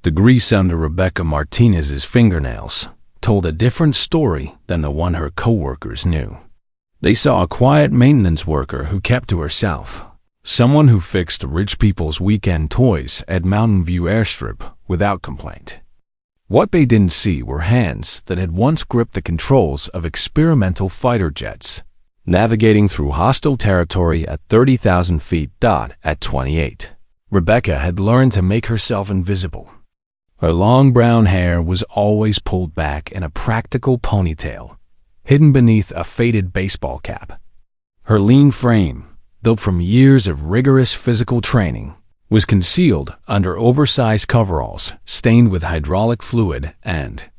The grease under Rebecca Martinez's fingernails told a different story than the one her coworkers knew. They saw a quiet maintenance worker who kept to herself, someone who fixed rich people's weekend toys at Mountain View Airstrip without complaint. What they didn't see were hands that had once gripped the controls of experimental fighter jets, navigating through hostile territory at 30,000 feet. At 28, Rebecca had learned to make herself invisible. Her long brown hair was always pulled back in a practical ponytail, hidden beneath a faded baseball cap. Her lean frame, built from years of rigorous physical training, was concealed under oversized coveralls stained with hydraulic fluid and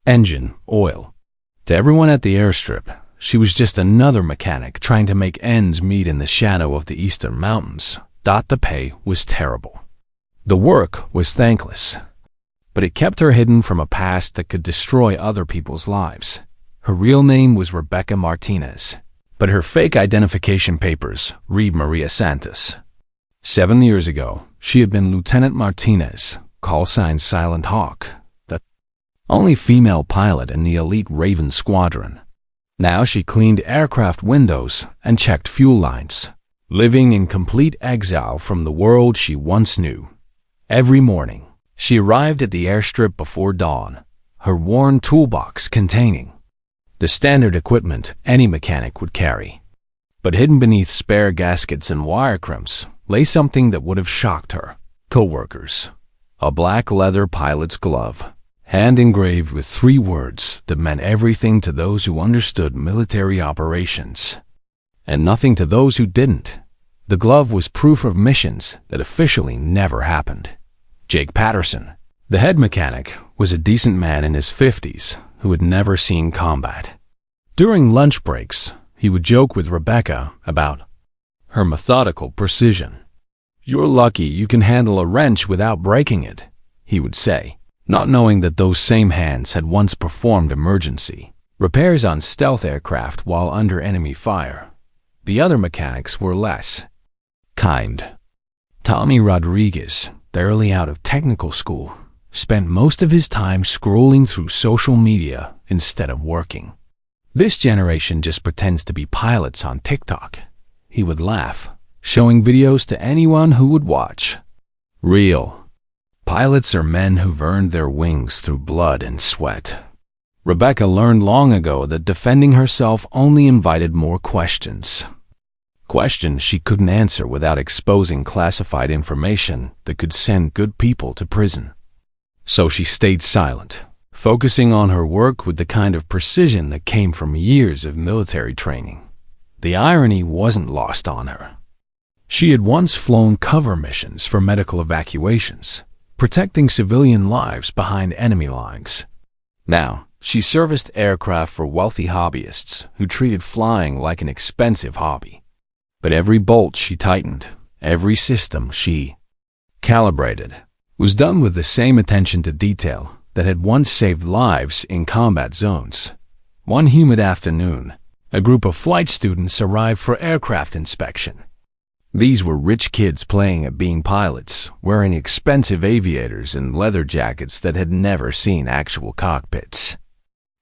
engine oil. To everyone at the airstrip, she was just another mechanic trying to make ends meet in the shadow of the eastern mountains. The pay was terrible. The work was thankless, but it kept her hidden from a past that could destroy other people's lives. Her real name was Rebecca Martinez, but her fake identification papers read Maria Santos. 7 years ago, she had been Lieutenant Martinez, call sign Silent Hawk, the only female pilot in the elite Raven squadron. Now she cleaned aircraft windows and checked fuel lines, living in complete exile from the world she once knew. Every morning, she arrived at the airstrip before dawn, her worn toolbox containing the standard equipment any mechanic would carry. But hidden beneath spare gaskets and wire crimps lay something that would have shocked her coworkers: a black leather pilot's glove, hand engraved with 3 words that meant everything to those who understood military operations, and nothing to those who didn't. The glove was proof of missions that officially never happened. Jake Patterson, the head mechanic, was a decent man in his 50s who had never seen combat. During lunch breaks, he would joke with Rebecca about her methodical precision. "You're lucky you can handle a wrench without breaking it," he would say, not knowing that those same hands had once performed emergency repairs on stealth aircraft while under enemy fire. The other mechanics were less kind. Tommy Rodriguez, barely out of technical school, spent most of his time scrolling through social media instead of working. "This generation just pretends to be pilots on TikTok," he would laugh, showing videos to anyone who would watch. Real pilots are men who've earned their wings through blood and sweat. Rebecca learned long ago that defending herself only invited more questions. Questions she couldn't answer without exposing classified information that could send good people to prison. So she stayed silent, focusing on her work with the kind of precision that came from years of military training. The irony wasn't lost on her. She had once flown cover missions for medical evacuations, protecting civilian lives behind enemy lines. Now, she serviced aircraft for wealthy hobbyists who treated flying like an expensive hobby. But every bolt she tightened, every system she calibrated, was done with the same attention to detail that had once saved lives in combat zones. One humid afternoon, a group of flight students arrived for aircraft inspection. These were rich kids playing at being pilots, wearing expensive aviators and leather jackets that had never seen actual cockpits.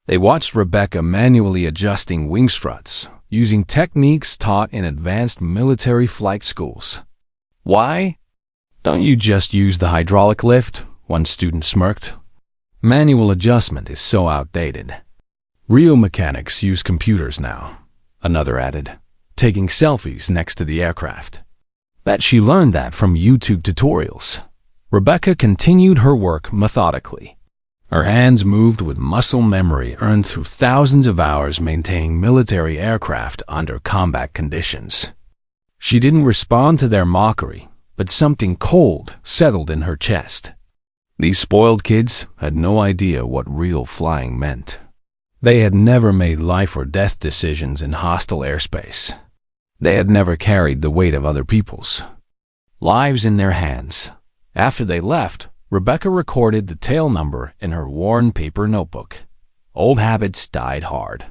They watched Rebecca manually adjusting wing struts, using techniques taught in advanced military flight schools. "Why don't you just use the hydraulic lift?" one student smirked. "Manual adjustment is so outdated." "Real mechanics use computers now," another added, taking selfies next to the aircraft. Bet she learned that from YouTube tutorials. Rebecca continued her work methodically. Her hands moved with muscle memory earned through thousands of hours maintaining military aircraft under combat conditions. She didn't respond to their mockery, but something cold settled in her chest. These spoiled kids had no idea what real flying meant. They had never made life or death decisions in hostile airspace. They had never carried the weight of other people's lives in their hands. After they left, Rebecca recorded the tail number in her worn paper notebook. Old habits died hard.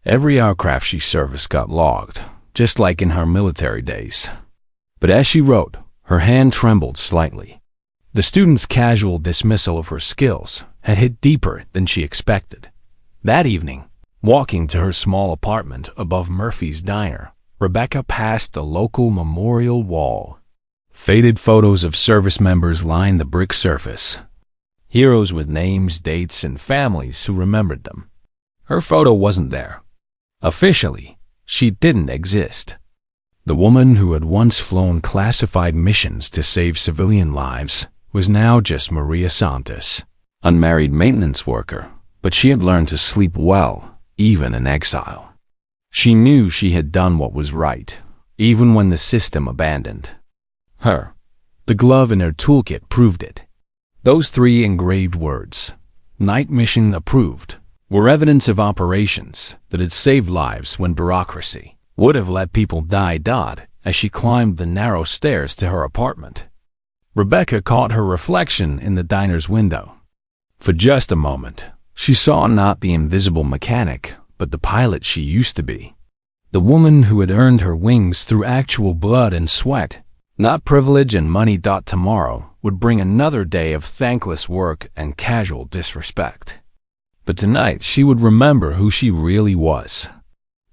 Every aircraft she serviced got logged, just like in her military days. But as she wrote, her hand trembled slightly. The student's casual dismissal of her skills had hit deeper than she expected. That evening, walking to her small apartment above Murphy's Diner, Rebecca passed a local memorial wall. Faded photos of service members lined the brick surface. Heroes with names, dates, and families who remembered them. Her photo wasn't there. Officially, she didn't exist. The woman who had once flown classified missions to save civilian lives was now just Maria Santos, unmarried maintenance worker, but she had learned to sleep well, even in exile. She knew she had done what was right, even when the system abandoned her. The glove in her toolkit proved it. Those 3 engraved words, "Night Mission Approved," were evidence of operations that had saved lives when bureaucracy would have let people die. As she climbed the narrow stairs to her apartment, Rebecca caught her reflection in the diner's window. For just a moment, she saw not the invisible mechanic, but the pilot she used to be. The woman who had earned her wings through actual blood and sweat, not privilege and money. Tomorrow would bring another day of thankless work and casual disrespect. But tonight she would remember who she really was.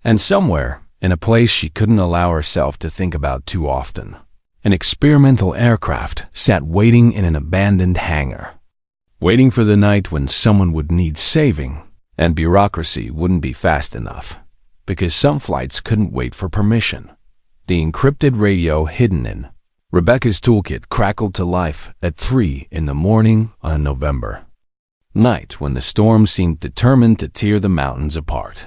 And somewhere, in a place she couldn't allow herself to think about too often, an experimental aircraft sat waiting in an abandoned hangar. Waiting for the night when someone would need saving, and bureaucracy wouldn't be fast enough, because some flights couldn't wait for permission. The encrypted radio hidden in Rebecca's toolkit crackled to life at 3 in the morning on a November night when the storm seemed determined to tear the mountains apart.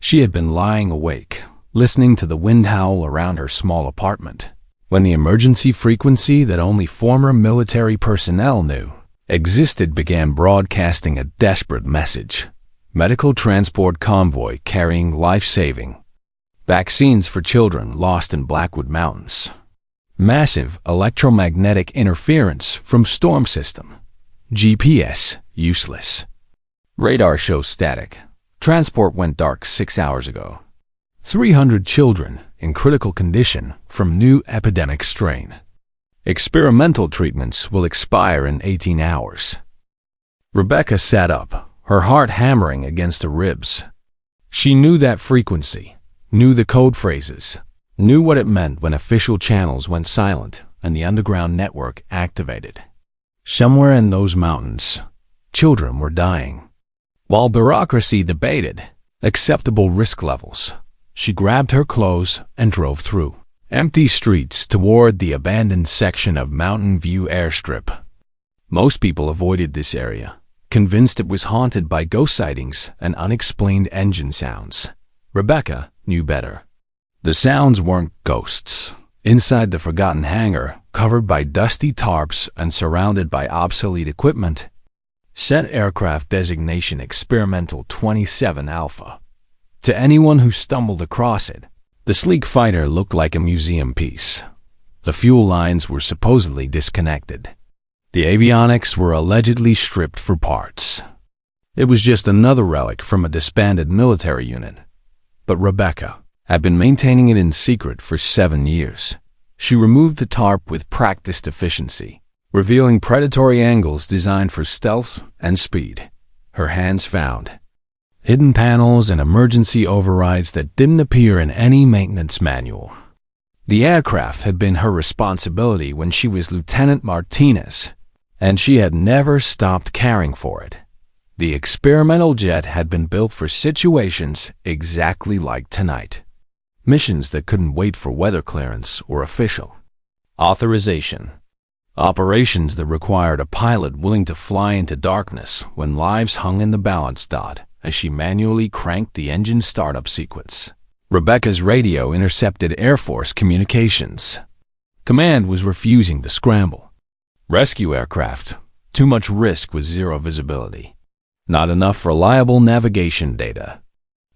She had been lying awake, listening to the wind howl around her small apartment, when the emergency frequency that only former military personnel knew existed began broadcasting a desperate message. Medical transport convoy carrying life-saving vaccines for children lost in Blackwood Mountains. Massive electromagnetic interference from storm system. GPS useless. Radar shows static. Transport went dark 6 hours ago. 300 children in critical condition from new epidemic strain. Experimental treatments will expire in 18 hours. Rebecca sat up, her heart hammering against her ribs. She knew that frequency, knew the code phrases, knew what it meant when official channels went silent and the underground network activated. Somewhere in those mountains, children were dying. While bureaucracy debated acceptable risk levels, she grabbed her clothes and drove through empty streets toward the abandoned section of Mountain View Airstrip. Most people avoided this area, convinced it was haunted by ghost sightings and unexplained engine sounds. Rebecca knew better. The sounds weren't ghosts. Inside the forgotten hangar, covered by dusty tarps and surrounded by obsolete equipment, sat aircraft designation Experimental 27 Alpha. To anyone who stumbled across it, the sleek fighter looked like a museum piece. The fuel lines were supposedly disconnected. The avionics were allegedly stripped for parts. It was just another relic from a disbanded military unit. But Rebecca had been maintaining it in secret for 7 years. She removed the tarp with practiced efficiency, revealing predatory angles designed for stealth and speed. Her hands found hidden panels and emergency overrides that didn't appear in any maintenance manual. The aircraft had been her responsibility when she was Lieutenant Martinez, and she had never stopped caring for it. The experimental jet had been built for situations exactly like tonight. Missions that couldn't wait for weather clearance or official authorization. Operations that required a pilot willing to fly into darkness when lives hung in the balance. As she manually cranked the engine startup sequence, Rebecca's radio intercepted Air Force communications. Command was refusing to scramble. Rescue aircraft. Too much risk with zero visibility. Not enough reliable navigation data.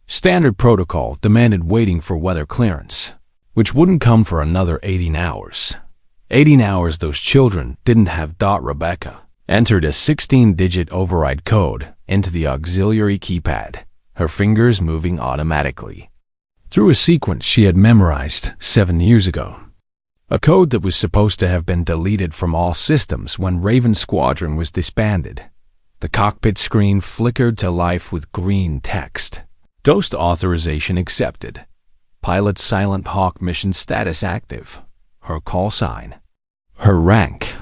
Standard protocol demanded waiting for weather clearance, which wouldn't come for another 18 hours. 18 hours those children didn't have. Rebecca entered a 16-digit override code into the auxiliary keypad, her fingers moving automatically through a sequence she had memorized 7 years ago. a code that was supposed to have been deleted from all systems when Raven Squadron was disbanded. The cockpit screen flickered to life with green text. Ghost authorization accepted. Pilot Silent Hawk mission status active. Her call sign. Her rank.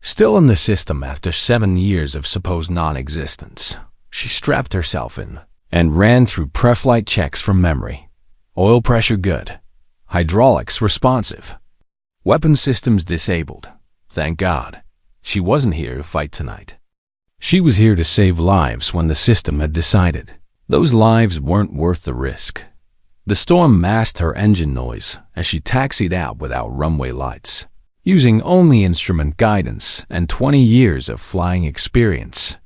Still in the system after 7 years of supposed non-existence, she strapped herself in and ran through pre-flight checks from memory. Oil pressure good. Hydraulics responsive. Weapon systems disabled. Thank God. She wasn't here to fight tonight. She was here to save lives when the system had decided those lives weren't worth the risk. The storm masked her engine noise as she taxied out without runway lights, using only instrument guidance and 20 years of flying experience.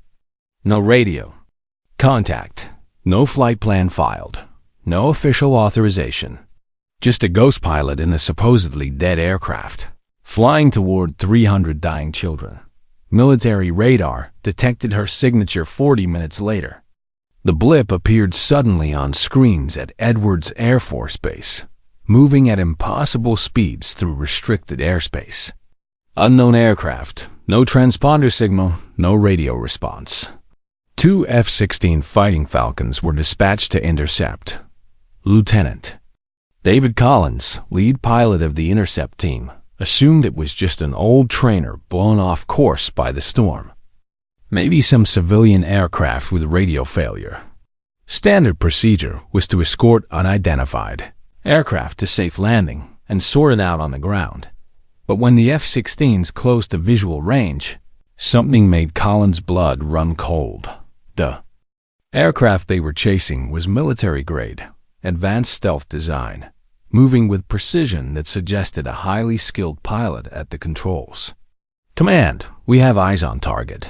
No radio. Contact. No flight plan filed. No official authorization. Just a ghost pilot in a supposedly dead aircraft, flying toward 300 dying children. Military radar detected her signature 40 minutes later. The blip appeared suddenly on screens at Edwards Air Force Base, moving at impossible speeds through restricted airspace. Unknown aircraft, no transponder signal, no radio response. 2 F-16 Fighting Falcons were dispatched to intercept. Lieutenant David Collins, lead pilot of the intercept team, assumed it was just an old trainer blown off course by the storm. Maybe some civilian aircraft with radio failure. Standard procedure was to escort unidentified aircraft to safe landing and sort it out on the ground. But when the F-16s closed to visual range, something made Collins' blood run cold. The aircraft they were chasing was military-grade, advanced stealth design, moving with precision that suggested a highly skilled pilot at the controls. Command, we have eyes on target.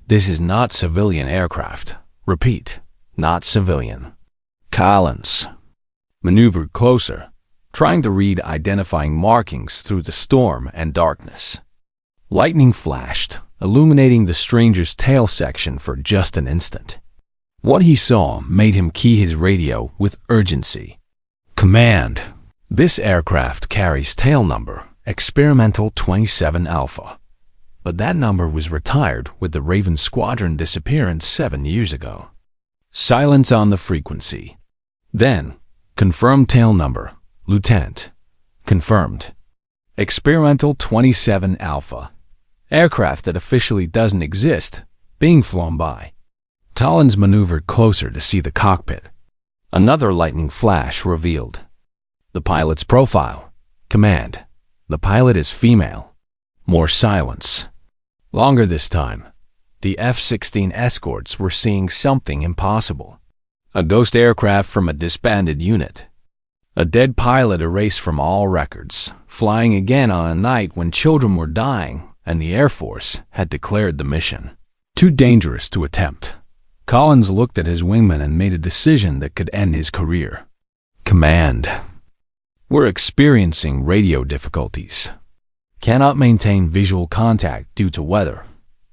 This is not civilian aircraft. Repeat, not civilian. Collins maneuvered closer, trying to read identifying markings through the storm and darkness. Lightning flashed, illuminating the stranger's tail section for just an instant. What he saw made him key his radio with urgency. Command, this aircraft carries tail number Experimental 27 Alpha. But that number was retired with the Raven Squadron disappearance 7 years ago. Silence on the frequency. Then, confirmed tail number, Lieutenant. Confirmed. Experimental 27 Alpha. Aircraft that officially doesn't exist, being flown by. Collins maneuvered closer to see the cockpit. Another lightning flash revealed the pilot's profile. Command, the pilot is female. More silence. Longer this time. The F-16 escorts were seeing something impossible. A ghost aircraft from a disbanded unit. A dead pilot erased from all records, flying again on a night when children were dying and the Air Force had declared the mission too dangerous to attempt. Collins looked at his wingman and made a decision that could end his career. Command, we're experiencing radio difficulties. Cannot maintain visual contact due to weather.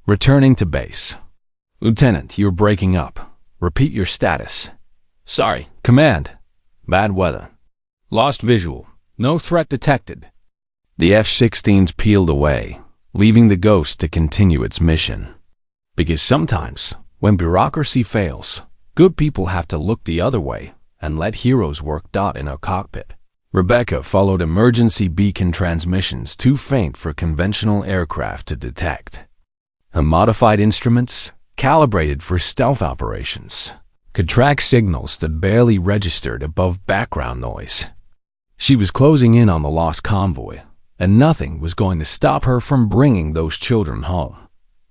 Returning to base. Lieutenant, you're breaking up. Repeat your status. Sorry, Command. Bad weather. Lost visual. No threat detected. The F-16s peeled away, leaving the Ghost to continue its mission. Because sometimes, when bureaucracy fails, good people have to look the other way and let heroes work. In her cockpit, Rebecca followed emergency beacon transmissions too faint for conventional aircraft to detect. Her modified instruments, calibrated for stealth operations, could track signals that barely registered above background noise. She was closing in on the lost convoy, and nothing was going to stop her from bringing those children home.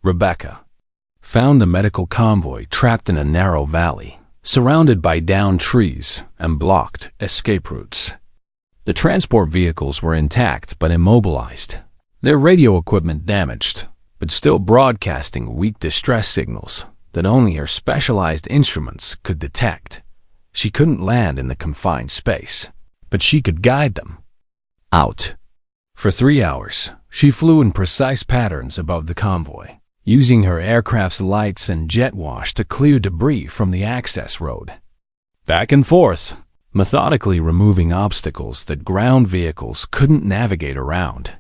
Rebecca found the medical convoy trapped in a narrow valley, surrounded by downed trees and blocked escape routes. The transport vehicles were intact but immobilized, their radio equipment damaged, but still broadcasting weak distress signals that only her specialized instruments could detect. She couldn't land in the confined space, but she could guide them out. For 3 hours, she flew in precise patterns above the convoy, using her aircraft's lights and jet wash to clear debris from the access road. Back and forth, methodically removing obstacles that ground vehicles couldn't navigate around.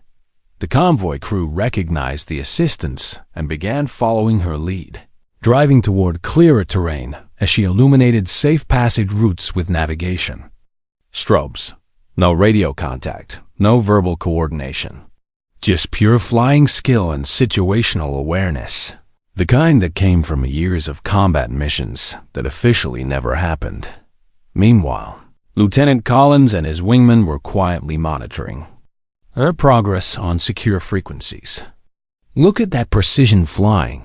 The convoy crew recognized the assistance and began following her lead, driving toward clearer terrain as she illuminated safe passage routes with navigation. Strobes. No radio contact, no verbal coordination. Just pure flying skill and situational awareness. The kind that came from years of combat missions that officially never happened. Meanwhile, Lieutenant Collins and his wingmen were quietly monitoring her progress on secure frequencies. "Look at that precision flying,"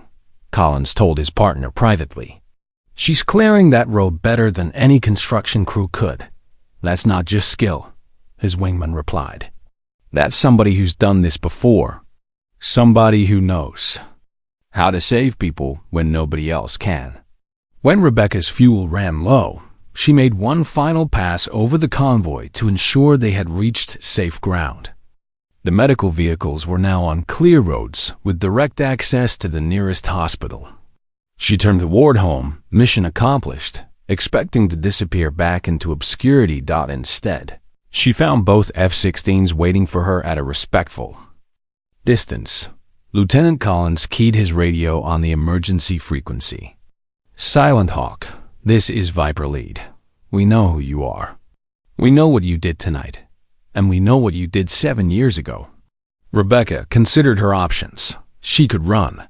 Collins told his partner privately. "She's clearing that road better than any construction crew could." "That's not just skill," his wingman replied. "That's somebody who's done this before. Somebody who knows how to save people when nobody else can." When Rebecca's fuel ran low, she made one final pass over the convoy to ensure they had reached safe ground. The medical vehicles were now on clear roads with direct access to the nearest hospital. She turned toward home, mission accomplished, expecting to disappear back into obscurity. Instead, she found both F-16s waiting for her at a respectful distance. Lieutenant Collins keyed his radio on the emergency frequency. "Silent Hawk, this is Viper Lead. We know who you are. We know what you did tonight. And we know what you did 7 years ago." Rebecca considered her options. She could run.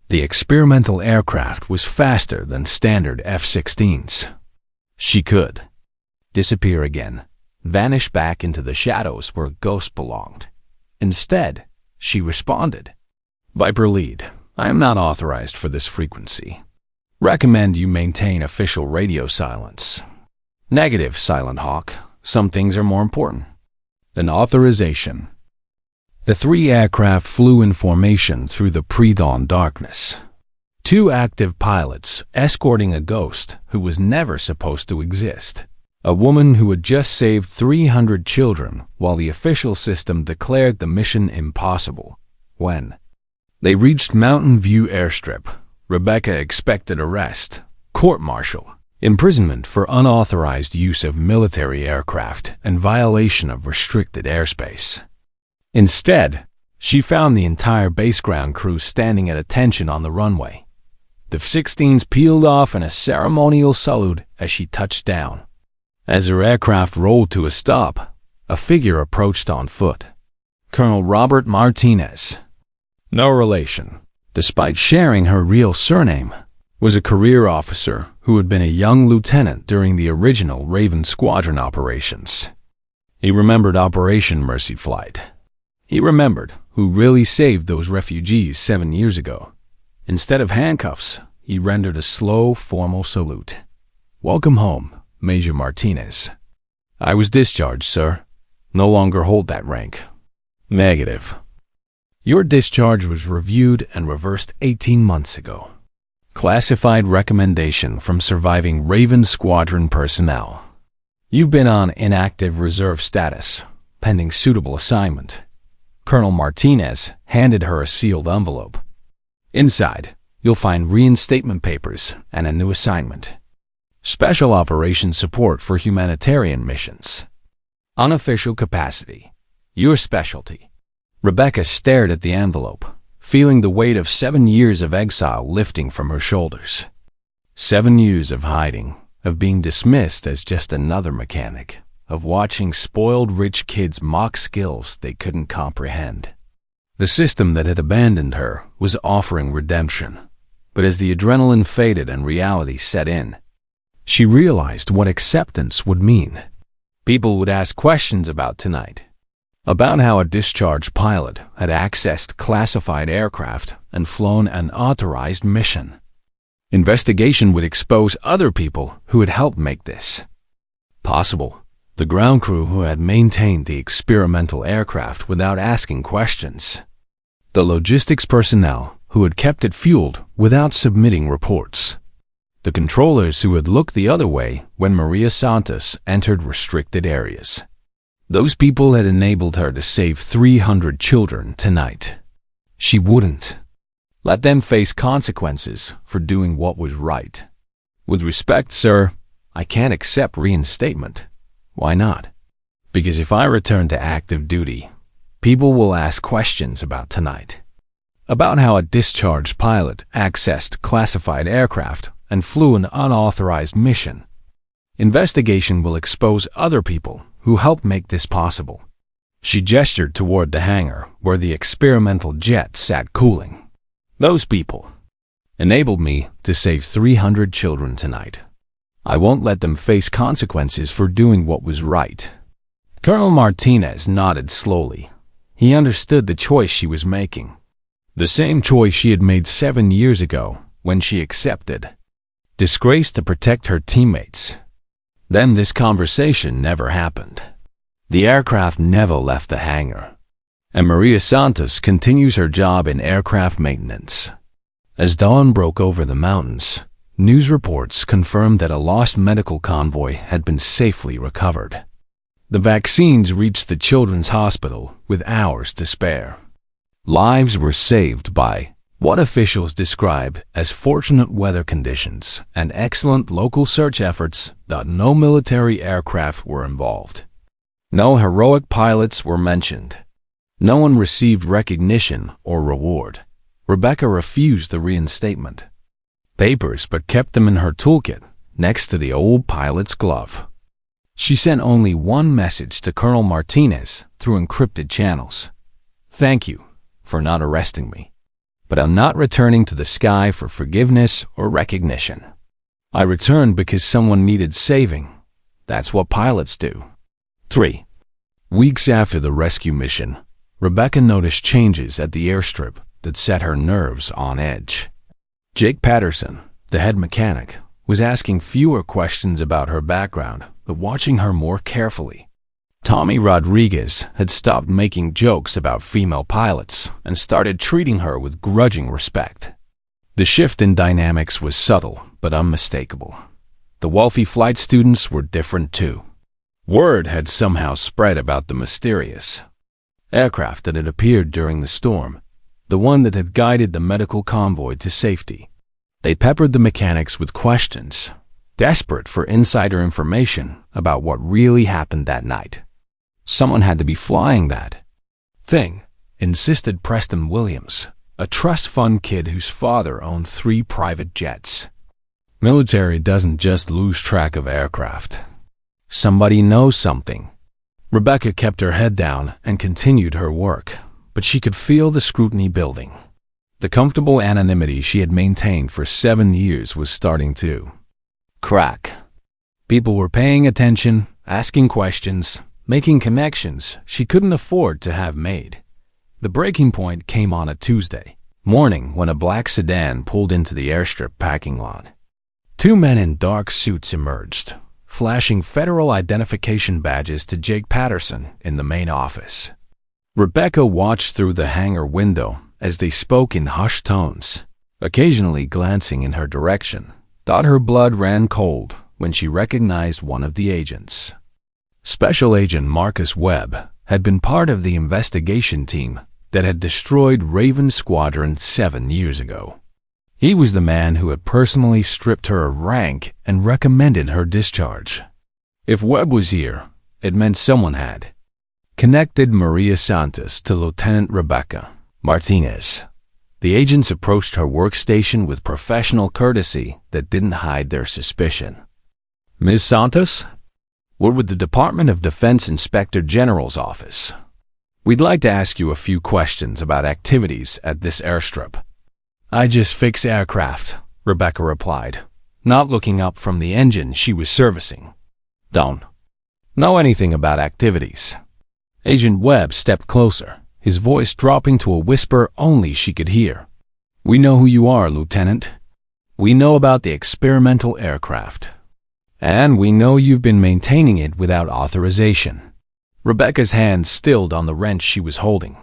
The experimental aircraft was faster than standard F-16s. She could disappear again, vanish back into the shadows where a ghost belonged. Instead, she responded, "Viper Lead, I am not authorized for this frequency. Recommend you maintain official radio silence." "Negative, Silent Hawk. Some things are more important." An authorization. The 3 aircraft flew in formation through the pre-dawn darkness. 2 active pilots escorting a ghost who was never supposed to exist. A woman who had just saved 300 children while the official system declared the mission impossible. When they reached Mountain View Airstrip, Rebecca expected arrest, court-martial, imprisonment for unauthorized use of military aircraft, and violation of restricted airspace. Instead, she found the entire base ground crew standing at attention on the runway. The F-16s peeled off in a ceremonial salute as she touched down. As her aircraft rolled to a stop, a figure approached on foot. Colonel Robert Martinez. No relation, despite sharing her real surname, was a career officer who had been a young lieutenant during the original Raven Squadron operations. He remembered Operation Mercy Flight. He remembered who really saved those refugees 7 years ago. Instead of handcuffs, he rendered a slow, formal salute. "Welcome home, Major Martinez." "I was discharged, sir. No longer hold that rank." "Negative. Your discharge was reviewed and reversed 18 months ago. Classified recommendation from surviving Raven Squadron personnel. You've been on inactive reserve status, pending suitable assignment." Colonel Martinez handed her a sealed envelope. Inside, you'll find reinstatement papers and a new assignment. Special operations support for humanitarian missions. Unofficial capacity. Your specialty. Rebecca stared at the envelope, feeling the weight of 7 years of exile lifting from her shoulders. 7 years of hiding, of being dismissed as just another mechanic, of watching spoiled rich kids mock skills they couldn't comprehend. The system that had abandoned her was offering redemption, but as the adrenaline faded and reality set in, she realized what acceptance would mean. People would ask questions about tonight, about how a discharged pilot had accessed classified aircraft and flown an authorized mission. Investigation would expose other people who had helped make this possible. The ground crew who had maintained the experimental aircraft without asking questions. The logistics personnel who had kept it fueled without submitting reports. The controllers who had looked the other way when Maria Santos entered restricted areas. Those people had enabled her to save 300 children tonight. She wouldn't let them face consequences for doing what was right. "With respect, sir, I can't accept reinstatement," Why not? Because if I return to active duty, people will ask questions about tonight. About how a discharged pilot accessed classified aircraft and flew an unauthorized mission. Investigation will expose other people who helped make this possible. She gestured toward the hangar where the experimental jet sat cooling. Those people enabled me to save 300 children tonight. I won't let them face consequences for doing what was right. Colonel Martinez nodded slowly. He understood the choice she was making. The same choice she had made 7 years ago when she accepted disgrace to protect her teammates. Then this conversation never happened. The aircraft never left the hangar, and Maria Santos continues her job in aircraft maintenance. As dawn broke over the mountains, news reports confirmed that a lost medical convoy had been safely recovered. The vaccines reached the children's hospital with hours to spare. Lives were saved by what officials describe as fortunate weather conditions and excellent local search efforts. No military aircraft were involved. No heroic pilots were mentioned. No one received recognition or reward. Rebecca refused the reinstatement papers but kept them in her toolkit next to the old pilot's glove. She sent only one message to Colonel Martinez through encrypted channels. Thank you for not arresting me, but I'm not returning to the sky for forgiveness or recognition. I returned because someone needed saving. That's what pilots do. 3 weeks after the rescue mission, Rebecca noticed changes at the airstrip that set her nerves on edge. Jake Patterson, the head mechanic, was asking fewer questions about her background, but watching her more carefully. Tommy Rodriguez had stopped making jokes about female pilots and started treating her with grudging respect. The shift in dynamics was subtle but unmistakable. The wealthy flight students were different too. Word had somehow spread about the mysterious aircraft that had appeared during the storm, the one that had guided the medical convoy to safety. They peppered the mechanics with questions, desperate for insider information about what really happened that night. Someone had to be flying that thing, insisted Preston Williams, a trust fund kid whose father owned 3 private jets. Military doesn't just lose track of aircraft. Somebody knows something. Rebecca kept her head down and continued her work, but she could feel the scrutiny building. The comfortable anonymity she had maintained for 7 years was starting to crack. People were paying attention, asking questions, making connections she couldn't afford to have made. The breaking point came on a Tuesday morning when a black sedan pulled into the airstrip parking lot. 2 men in dark suits emerged, flashing federal identification badges to Jake Patterson in the main office. Rebecca watched through the hangar window as they spoke in hushed tones, occasionally glancing in her direction. Thought her blood ran cold when she recognized one of the agents. Special Agent Marcus Webb had been part of the investigation team that had destroyed Raven Squadron 7 years ago. He was the man who had personally stripped her of rank and recommended her discharge. If Webb was here, it meant someone had connected Maria Santos to Lieutenant Rebecca Martinez. The agents approached her workstation with professional courtesy that didn't hide their suspicion. Ms. Santos? We're with the Department of Defense Inspector General's office. We'd like to ask you a few questions about activities at this airstrip. I just fix aircraft, Rebecca replied, not looking up from the engine she was servicing. Don't know anything about activities. Agent Webb stepped closer, his voice dropping to a whisper only she could hear. We know who you are, Lieutenant. We know about the experimental aircraft. And we know you've been maintaining it without authorization. Rebecca's hand stilled on the wrench she was holding.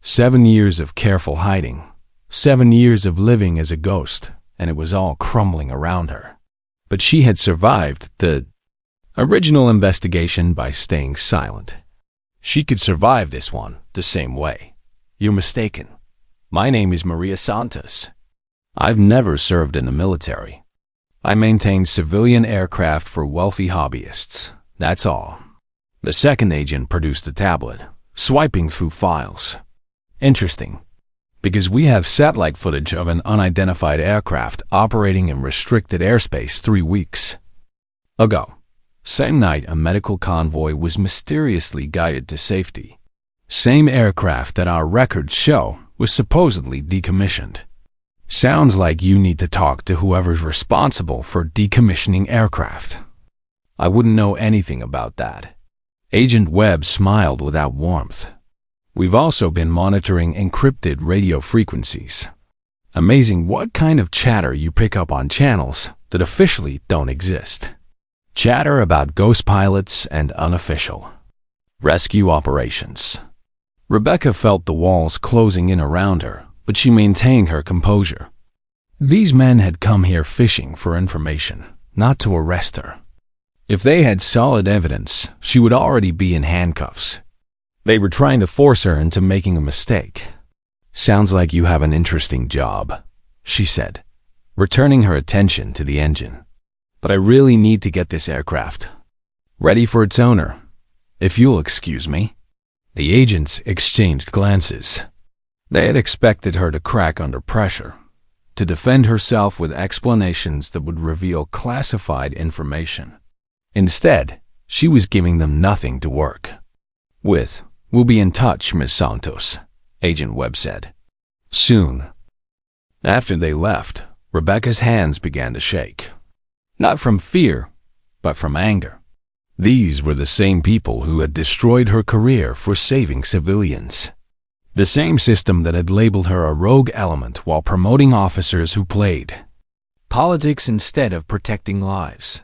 7 years of careful hiding. 7 years of living as a ghost, and it was all crumbling around her. But she had survived the original investigation by staying silent. She could survive this one the same way. You're mistaken. My name is Maria Santos. I've never served in the military. I maintain civilian aircraft for wealthy hobbyists. That's all. The second agent produced a tablet, swiping through files. Interesting, because we have satellite footage of an unidentified aircraft operating in restricted airspace 3 weeks ago. Same night, a medical convoy was mysteriously guided to safety. Same aircraft that our records show was supposedly decommissioned. Sounds like you need to talk to whoever's responsible for decommissioning aircraft. I wouldn't know anything about that. Agent Webb smiled without warmth. We've also been monitoring encrypted radio frequencies. Amazing what kind of chatter you pick up on channels that officially don't exist. Chatter about ghost pilots and unofficial rescue operations. Rebecca felt the walls closing in around her, but she maintained her composure. These men had come here fishing for information, not to arrest her. If they had solid evidence, she would already be in handcuffs. They were trying to force her into making a mistake. "Sounds like you have an interesting job," she said, returning her attention to the engine. "But I really need to get this aircraft ready for its owner, if you'll excuse me." The agents exchanged glances. They had expected her to crack under pressure, to defend herself with explanations that would reveal classified information. Instead, she was giving them nothing to work with. "We'll be in touch, Ms. Santos," Agent Webb said. "Soon." After they left, Rebecca's hands began to shake. Not from fear, but from anger. These were the same people who had destroyed her career for saving civilians. The same system that had labeled her a rogue element while promoting officers who played politics instead of protecting lives.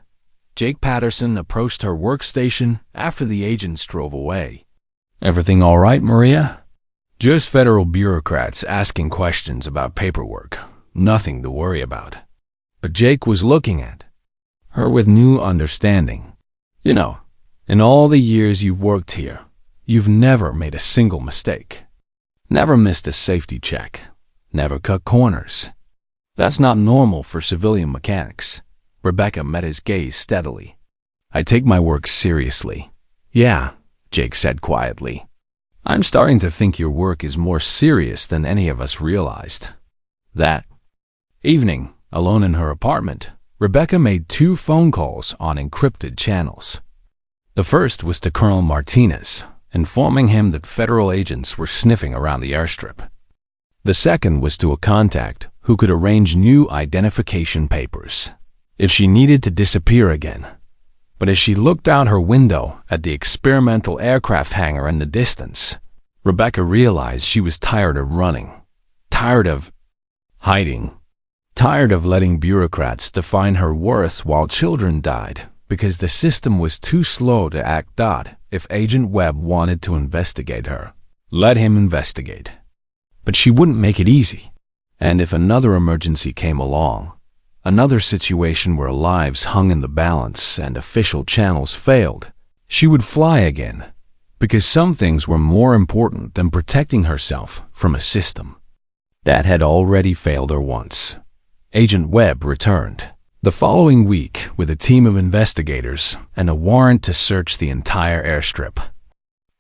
Jake Patterson approached her workstation after the agents drove away. "Everything all right, Maria?" "Just federal bureaucrats asking questions about paperwork. Nothing to worry about." But Jake was looking at her with new understanding. "You know, in all the years you've worked here, you've never made a single mistake. Never missed a safety check. Never cut corners. That's not normal for civilian mechanics." Rebecca met his gaze steadily. "I take my work seriously." "Yeah," Jake said quietly. "I'm starting to think your work is more serious than any of us realized." That evening, alone in her apartment, Rebecca made 2 phone calls on encrypted channels. The first was to Colonel Martinez, informing him that federal agents were sniffing around the airstrip. The second was to a contact who could arrange new identification papers if she needed to disappear again. But as she looked out her window at the experimental aircraft hangar in the distance, Rebecca realized she was tired of running, tired of hiding, tired of letting bureaucrats define her worth while children died because the system was too slow to act. If Agent Webb wanted to investigate her, let him investigate. But she wouldn't make it easy. And if another emergency came along, another situation where lives hung in the balance and official channels failed, she would fly again, because some things were more important than protecting herself from a system that had already failed her once. Agent Webb returned the following week with a team of investigators and a warrant to search the entire airstrip.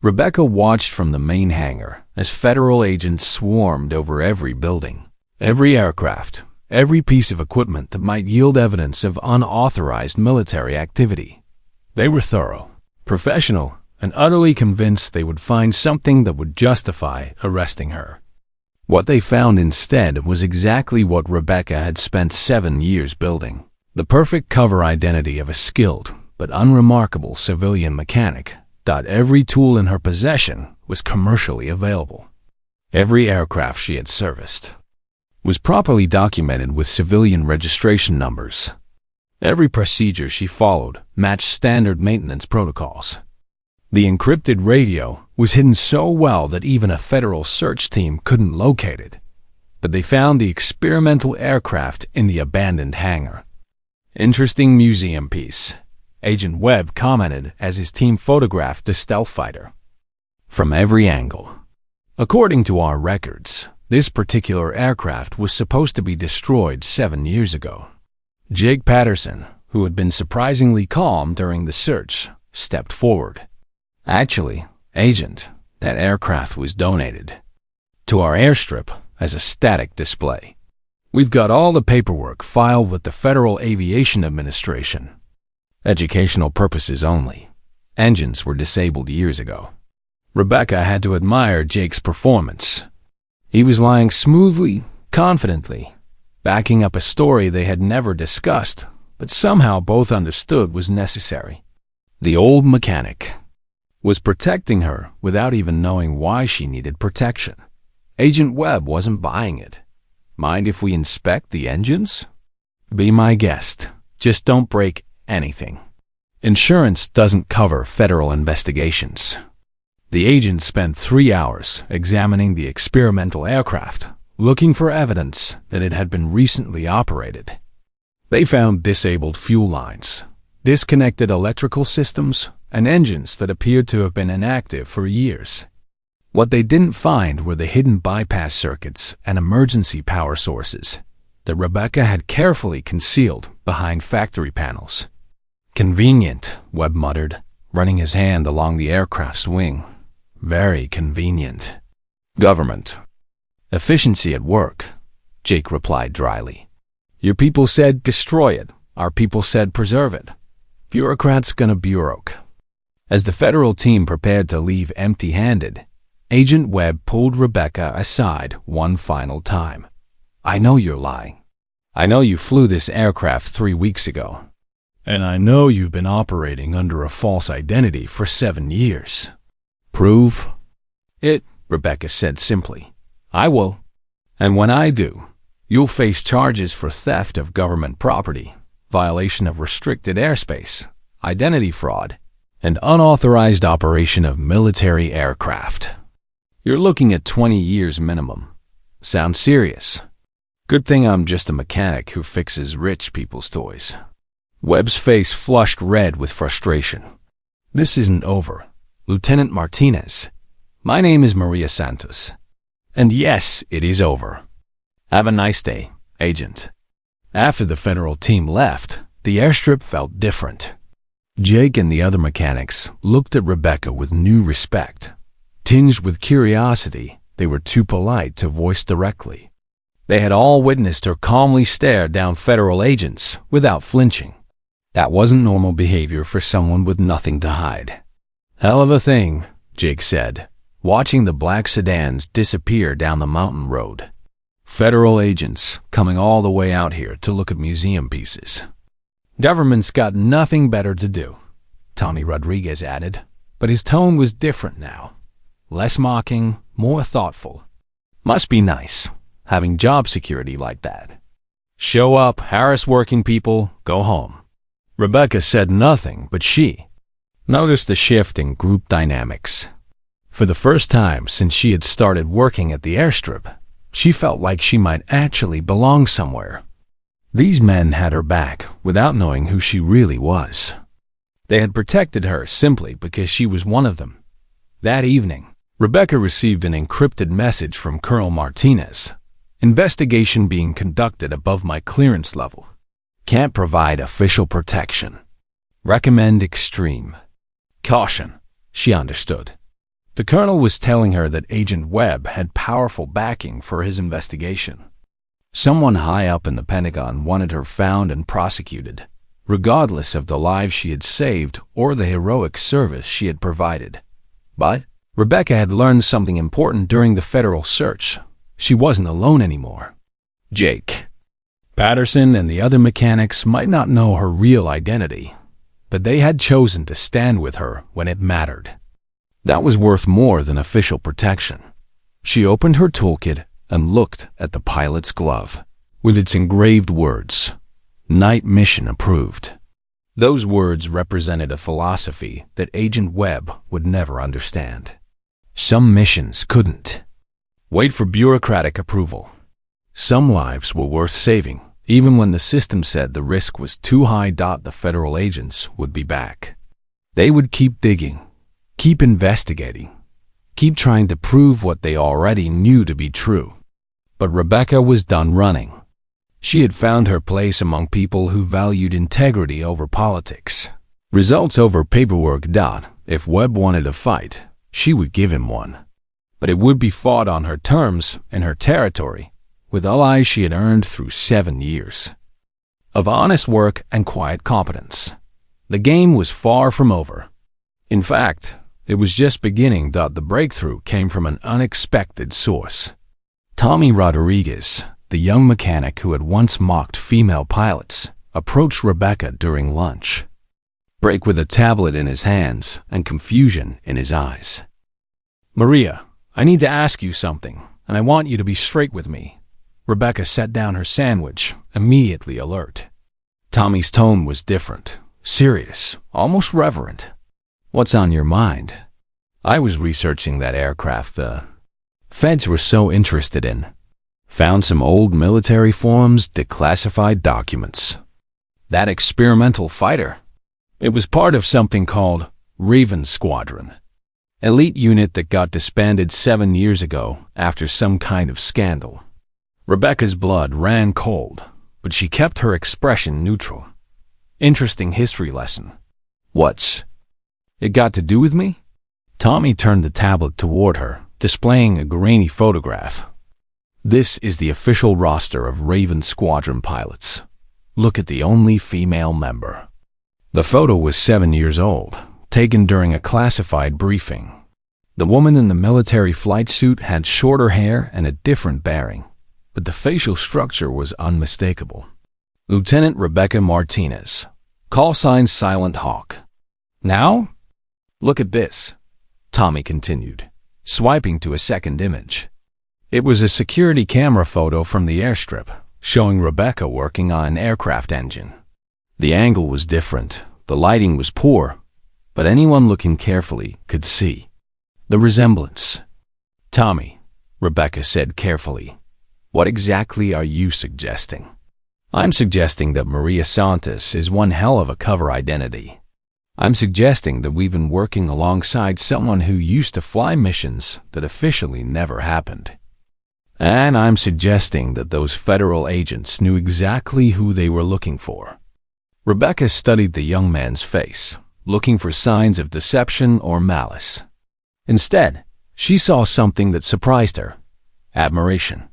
Rebecca watched from the main hangar as federal agents swarmed over every building, every aircraft, every piece of equipment that might yield evidence of unauthorized military activity. They were thorough, professional, and utterly convinced they would find something that would justify arresting her. What they found instead was exactly what Rebecca had spent 7 years building: the perfect cover identity of a skilled but unremarkable civilian mechanic. Every tool in her possession was commercially available. Every aircraft she had serviced was properly documented with civilian registration numbers. Every procedure she followed matched standard maintenance protocols. The encrypted radio was hidden so well that even a federal search team couldn't locate it. But they found the experimental aircraft in the abandoned hangar. "Interesting museum piece," Agent Webb commented as his team photographed the stealth fighter from every angle. According to our records, this particular aircraft was supposed to be destroyed 7 years ago. Jake Patterson, who had been surprisingly calm during the search, stepped forward. Actually, Agent, that aircraft was donated to our airstrip as a static display. We've got all the paperwork filed with the Federal Aviation Administration. Educational purposes only. Engines were disabled years ago. Rebecca had to admire Jake's performance. He was lying smoothly, confidently, backing up a story they had never discussed, but somehow both understood was necessary. The old mechanic was protecting her without even knowing why she needed protection. Agent Webb wasn't buying it. Mind if we inspect the engines? Be my guest. Just don't break anything. Insurance doesn't cover federal investigations. The agent spent 3 hours examining the experimental aircraft, looking for evidence that it had been recently operated. They found disabled fuel lines, disconnected electrical systems, and engines that appeared to have been inactive for years. What they didn't find were the hidden bypass circuits and emergency power sources that Rebecca had carefully concealed behind factory panels. Convenient, Webb muttered, running his hand along the aircraft's wing. Very convenient. Government. Efficiency at work, Jake replied dryly. Your people said destroy it. Our people said preserve it. Bureaucrats gonna bureauc. As the federal team prepared to leave empty-handed, Agent Webb pulled Rebecca aside one final time. I know you're lying. I know you flew this aircraft 3 weeks ago. And I know you've been operating under a false identity for 7 years. Prove it, Rebecca said simply. I will. And when I do, you'll face charges for theft of government property, violation of restricted airspace, identity fraud, and unauthorized operation of military aircraft. You're looking at 20 years minimum. Sounds serious. Good thing I'm just a mechanic who fixes rich people's toys. Webb's face flushed red with frustration. This isn't over, Lieutenant Martinez. My name is Maria Santos. And yes, it is over. Have a nice day, Agent. After the federal team left, the airstrip felt different. Jake and the other mechanics looked at Rebecca with new respect. Tinged with curiosity, they were too polite to voice directly. They had all witnessed her calmly stare down federal agents without flinching. That wasn't normal behavior for someone with nothing to hide. Hell of a thing, Jake said, watching the black sedans disappear down the mountain road. Federal agents coming all the way out here to look at museum pieces. Government's got nothing better to do, Tony Rodriguez added, but his tone was different now. Less mocking, more thoughtful. Must be nice, having job security like that. Show up, harass working people, go home. Rebecca said nothing, but she noticed the shift in group dynamics. For the first time since she had started working at the airstrip, she felt like she might actually belong somewhere. These men had her back without knowing who she really was. They had protected her simply because she was one of them. That evening, Rebecca received an encrypted message from Colonel Martinez. Investigation being conducted above my clearance level. Can't provide official protection. Recommend extreme caution, she understood. The colonel was telling her that Agent Webb had powerful backing for his investigation. Someone high up in the Pentagon wanted her found and prosecuted, regardless of the lives she had saved or the heroic service she had provided. But Rebecca had learned something important during the federal search. She wasn't alone anymore. Jake Patterson and the other mechanics might not know her real identity, but they had chosen to stand with her when it mattered. That was worth more than official protection. She opened her toolkit and looked at the pilot's glove, with its engraved words, Night Mission Approved. Those words represented a philosophy that Agent Webb would never understand. Some missions couldn't wait for bureaucratic approval. Some lives were worth saving, even when the system said the risk was too high. The federal agents would be back. They would keep digging, keep investigating, keep trying to prove what they already knew to be true. But Rebecca was done running. She had found her place among people who valued integrity over politics. Results over paperwork. If Webb wanted a fight, she would give him one. But it would be fought on her terms, in her territory, with allies she had earned through 7 years of honest work and quiet competence. The game was far from over. In fact, it was just beginning. The breakthrough came from an unexpected source. Tommy Rodriguez, the young mechanic who had once mocked female pilots, approached Rebecca during lunch. Break with a tablet in his hands and confusion in his eyes. "Maria, I need to ask you something, and I want you to be straight with me." Rebecca set down her sandwich, immediately alert. Tommy's tone was different, serious, almost reverent. "What's on your mind?" "I was researching that aircraft the feds were so interested in. Found some old military forms, declassified documents. That experimental fighter. It was part of something called Raven Squadron. Elite unit that got disbanded 7 years ago after some kind of scandal." Rebecca's blood ran cold, but she kept her expression neutral. "Interesting history lesson. What's it got to do with me?" Tommy turned the tablet toward her, displaying a grainy photograph. "This is the official roster of Raven Squadron pilots. Look at the only female member." The photo was 7 years old, taken during a classified briefing. The woman in the military flight suit had shorter hair and a different bearing, but the facial structure was unmistakable. Lieutenant Rebecca Martinez, call sign Silent Hawk. "Now? Look at this," Tommy continued, swiping to a second image. It was a security camera photo from the airstrip, showing Rebecca working on an aircraft engine. The angle was different, the lighting was poor, but anyone looking carefully could see the resemblance. "Tommy," Rebecca said carefully, "what exactly are you suggesting?" "I'm suggesting that Maria Santos is one hell of a cover identity. I'm suggesting that we've been working alongside someone who used to fly missions that officially never happened. And I'm suggesting that those federal agents knew exactly who they were looking for." Rebecca studied the young man's face, looking for signs of deception or malice. Instead, she saw something that surprised her: admiration.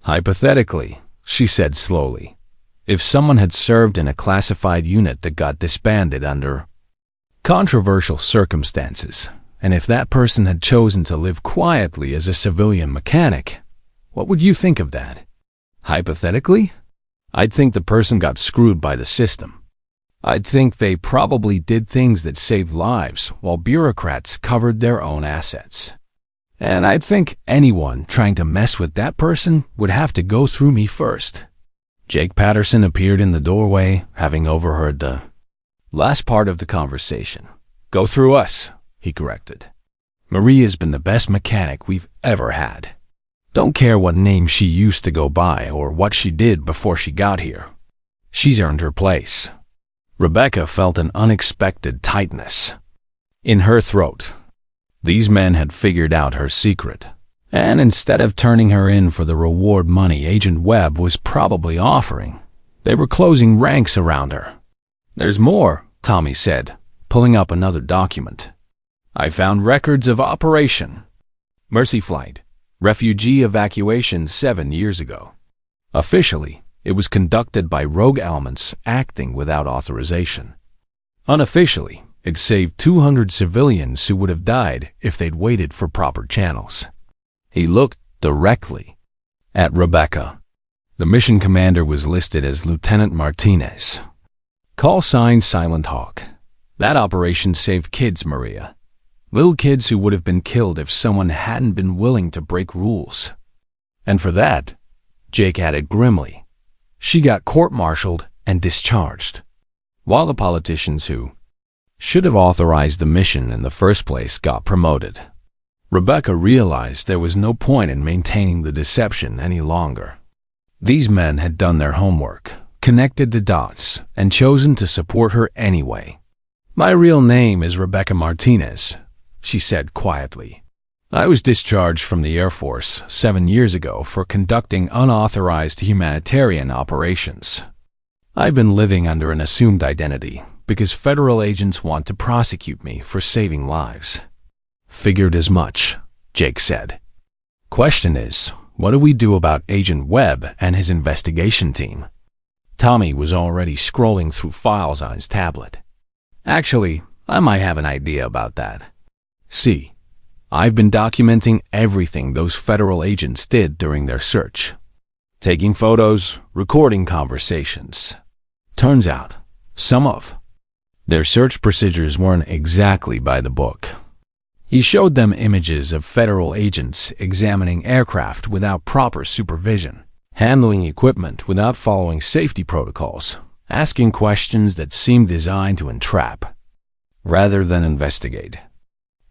"Hypothetically," she said slowly, "if someone had served in a classified unit that got disbanded under controversial circumstances, and if that person had chosen to live quietly as a civilian mechanic, what would you think of that?" "Hypothetically? I'd think the person got screwed by the system. I'd think they probably did things that saved lives while bureaucrats covered their own assets. And I'd think anyone trying to mess with that person would have to go through me first." Jake Patterson appeared in the doorway, having overheard the last part of the conversation. "Go through us," he corrected. "Maria's been the best mechanic we've ever had. Don't care what name she used to go by or what she did before she got here. She's earned her place." Rebecca felt an unexpected tightness in her throat. These men had figured out her secret, and instead of turning her in for the reward money Agent Webb was probably offering, they were closing ranks around her. "There's more," Tommy said, pulling up another document. "I found records of Operation Mercy Flight, refugee evacuation 7 years ago. Officially, it was conducted by rogue elements acting without authorization. Unofficially, it saved 200 civilians who would have died if they'd waited for proper channels." He looked directly at Rebecca. The mission commander was listed as Lieutenant Martinez. Call sign Silent Hawk. "That operation saved kids, Maria. Little kids who would have been killed if someone hadn't been willing to break rules. And for that," Jake added grimly, "she got court-martialed and discharged, while the politicians who should have authorized the mission in the first place got promoted." Rebecca realized there was no point in maintaining the deception any longer. These men had done their homework, connected the dots, and chosen to support her anyway. "My real name is Rebecca Martinez," she said quietly. "I was discharged from the Air Force 7 years ago for conducting unauthorized humanitarian operations. I've been living under an assumed identity, because federal agents want to prosecute me for saving lives. Figured as much, Jake said. Question is, what do we do about Agent Webb and his investigation team? Tommy was already scrolling through files on his tablet. Actually, I might have an idea about that. See, I've been documenting everything those federal agents did during their search. Taking photos, recording conversations. Turns out, some of their search procedures weren't exactly by the book. He showed them images of federal agents examining aircraft without proper supervision, handling equipment without following safety protocols, asking questions that seemed designed to entrap, rather than investigate.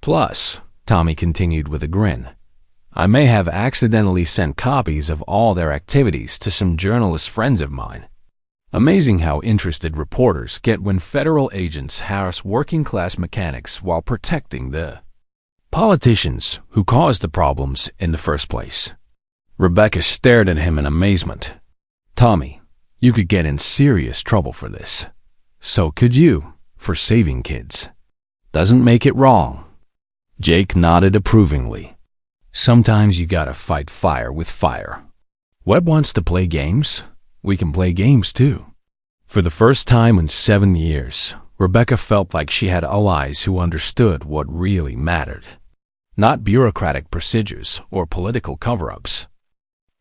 Plus, Tommy continued with a grin, I may have accidentally sent copies of all their activities to some journalist friends of mine. Amazing how interested reporters get when federal agents harass working-class mechanics while protecting the politicians who caused the problems in the first place. Rebecca stared at him in amazement. Tommy, you could get in serious trouble for this. So could you, for saving kids. Doesn't make it wrong. Jake nodded approvingly. Sometimes you gotta fight fire with fire. Webb wants to play games. We can play games too. For the first time in 7 years, Rebecca felt like she had allies who understood what really mattered. Not bureaucratic procedures or political cover-ups,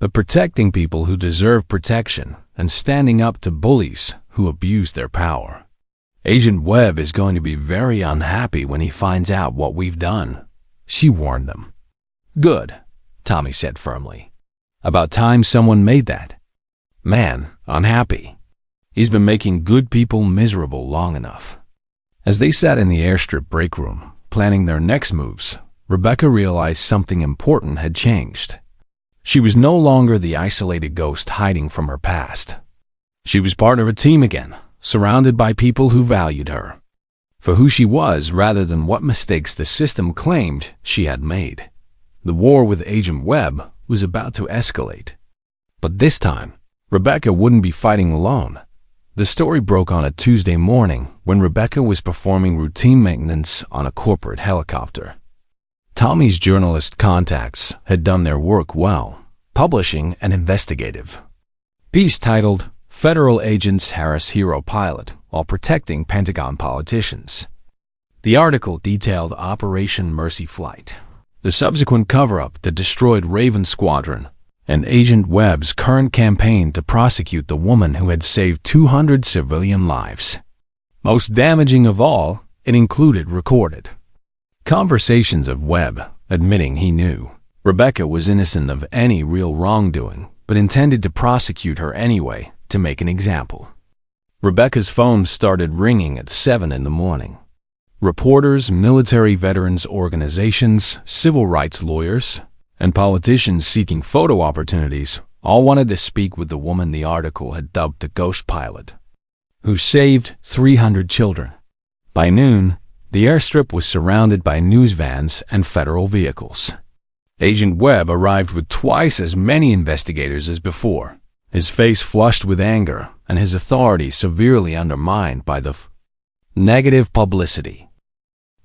but protecting people who deserve protection and standing up to bullies who abuse their power. Agent Webb is going to be very unhappy when he finds out what we've done, she warned them. Good, Tommy said firmly. About time someone made that. Man, unhappy. He's been making good people miserable long enough. As they sat in the airstrip break room, planning their next moves, Rebecca realized something important had changed. She was no longer the isolated ghost hiding from her past. She was part of a team again, surrounded by people who valued her for who she was rather than what mistakes the system claimed she had made. The war with Agent Webb was about to escalate. But this time, Rebecca wouldn't be fighting alone. The story broke on a Tuesday morning when Rebecca was performing routine maintenance on a corporate helicopter. Tommy's journalist contacts had done their work well, publishing an investigative piece titled, Federal Agents Harass Hero Pilot While Protecting Pentagon Politicians. The article detailed Operation Mercy Flight, the subsequent cover-up that destroyed Raven Squadron, and Agent Webb's current campaign to prosecute the woman who had saved 200 civilian lives. Most damaging of all, it included recorded conversations of Webb admitting he knew Rebecca was innocent of any real wrongdoing, but intended to prosecute her anyway to make an example. Rebecca's phone started ringing at 7 in the morning. Reporters, military veterans organizations, civil rights lawyers, and politicians seeking photo opportunities all wanted to speak with the woman the article had dubbed the ghost pilot, who saved 300 children. By noon, the airstrip was surrounded by news vans and federal vehicles. Agent Webb arrived with twice as many investigators as before, his face flushed with anger and his authority severely undermined by the negative publicity.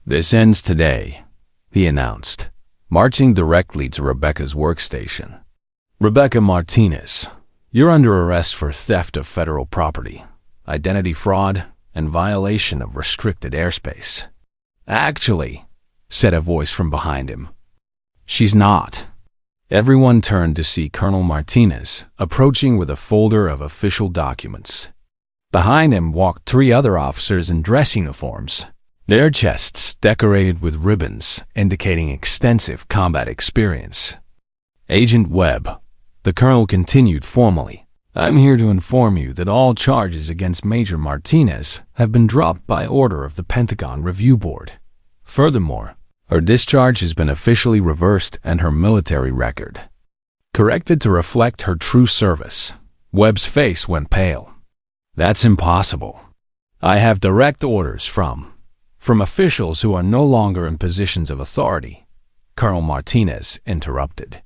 This ends today, he announced, marching directly to Rebecca's workstation. Rebecca Martinez, you're under arrest for theft of federal property, identity fraud, and violation of restricted airspace. Actually, said a voice from behind him. She's not. Everyone turned to see Colonel Martinez approaching with a folder of official documents. Behind him walked 3 other officers in dress uniforms, their chests decorated with ribbons indicating extensive combat experience. Agent Webb, the colonel continued formally, I'm here to inform you that all charges against Major Martinez have been dropped by order of the Pentagon Review Board. Furthermore, her discharge has been officially reversed and her military record corrected to reflect her true service. Webb's face went pale. That's impossible. I have direct orders from officials who are no longer in positions of authority, Colonel Martinez interrupted.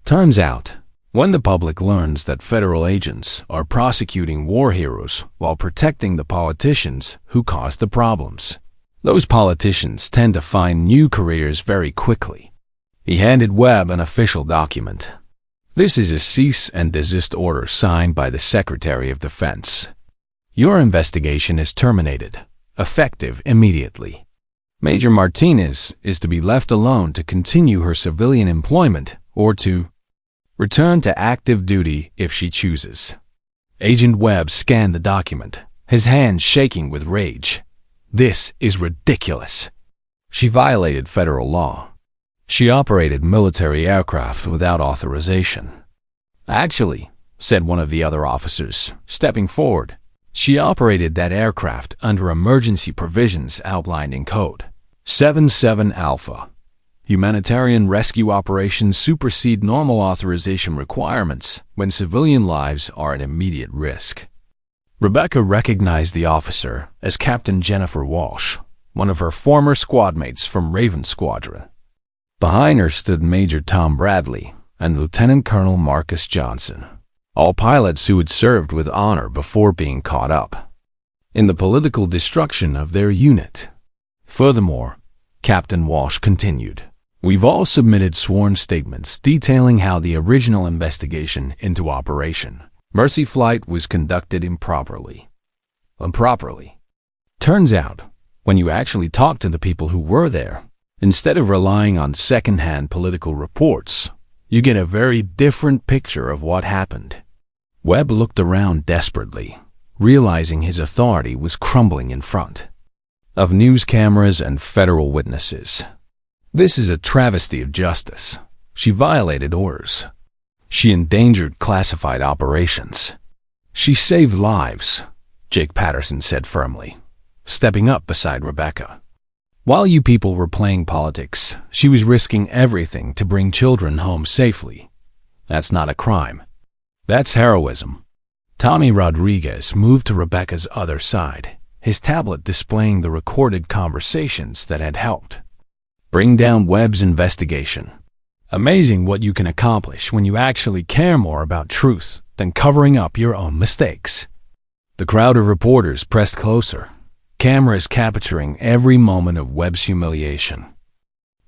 Turns out, When the public learns that federal agents are prosecuting war heroes while protecting the politicians who caused the problems, those politicians tend to find new careers very quickly. He handed Webb an official document. This is a cease and desist order signed by the Secretary of Defense. Your investigation is terminated, effective immediately. Major Martinez is to be left alone to continue her civilian employment or to return to active duty if she chooses. Agent Webb scanned the document, his hands shaking with rage. This is ridiculous. She violated federal law. She operated military aircraft without authorization. Actually, said one of the other officers, stepping forward, she operated that aircraft under emergency provisions outlined in Code 77 Alpha. Humanitarian rescue operations supersede normal authorization requirements when civilian lives are at immediate risk. Rebecca recognized the officer as Captain Jennifer Walsh, one of her former squadmates from Raven Squadron. Behind her stood Major Tom Bradley and Lieutenant Colonel Marcus Johnson, all pilots who had served with honor before being caught up in the political destruction of their unit. Furthermore, Captain Walsh continued, "We've all submitted sworn statements detailing how the original investigation into Operation Mercy Flight was conducted improperly. Turns out, when you actually talk to the people who were there, instead of relying on second-hand political reports, you get a very different picture of what happened." Webb looked around desperately, realizing his authority was crumbling in front of news cameras and federal witnesses. This is a travesty of justice. She violated orders. She endangered classified operations. She saved lives, Jake Patterson said firmly, stepping up beside Rebecca. While you people were playing politics, she was risking everything to bring children home safely. That's not a crime. That's heroism. Tommy Rodriguez moved to Rebecca's other side, his tablet displaying the recorded conversations that had helped bring down Webb's investigation. Amazing what you can accomplish when you actually care more about truth than covering up your own mistakes. The crowd of reporters pressed closer, cameras capturing every moment of Webb's humiliation.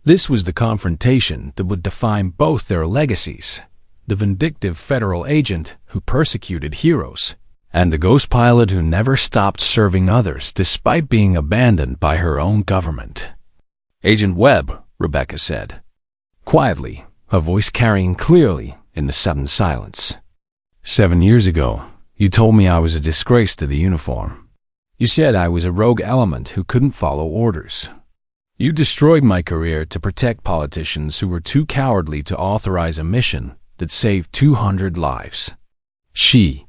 This was the confrontation that would define both their legacies: the vindictive federal agent who persecuted heroes, and the ghost pilot who never stopped serving others despite being abandoned by her own government. "Agent Webb," Rebecca said, quietly, her voice carrying clearly in the sudden silence. 7 years ago, you told me I was a disgrace to the uniform. You said I was a rogue element who couldn't follow orders. You destroyed my career to protect politicians who were too cowardly to authorize a mission that saved 200 lives. She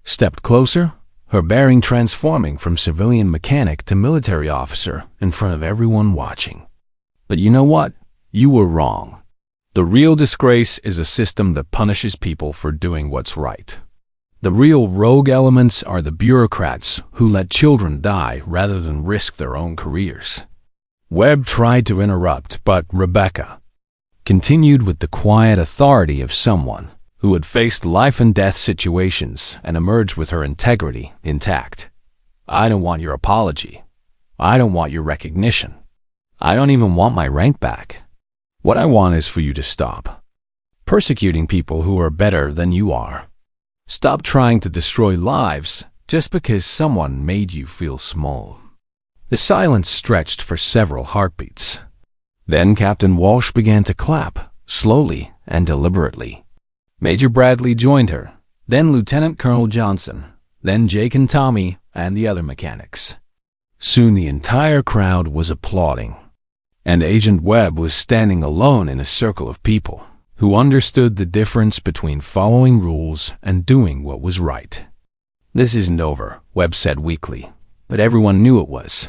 stepped closer, her bearing transforming from civilian mechanic to military officer in front of everyone watching. But you know what? You were wrong. The real disgrace is a system that punishes people for doing what's right. The real rogue elements are the bureaucrats who let children die rather than risk their own careers. Webb tried to interrupt, but Rebecca continued with the quiet authority of someone who had faced life-and-death situations and emerged with her integrity intact. "I don't want your apology. I don't want your recognition. I don't even want my rank back. What I want is for you to stop persecuting people who are better than you are. Stop trying to destroy lives just because someone made you feel small." The silence stretched for several heartbeats. Then Captain Walsh began to clap, slowly and deliberately. Major Bradley joined her, then Lieutenant Colonel Johnson, then Jake and Tommy and the other mechanics. Soon the entire crowd was applauding, and Agent Webb was standing alone in a circle of people who understood the difference between following rules and doing what was right. "This isn't over," Webb said weakly, but everyone knew it was.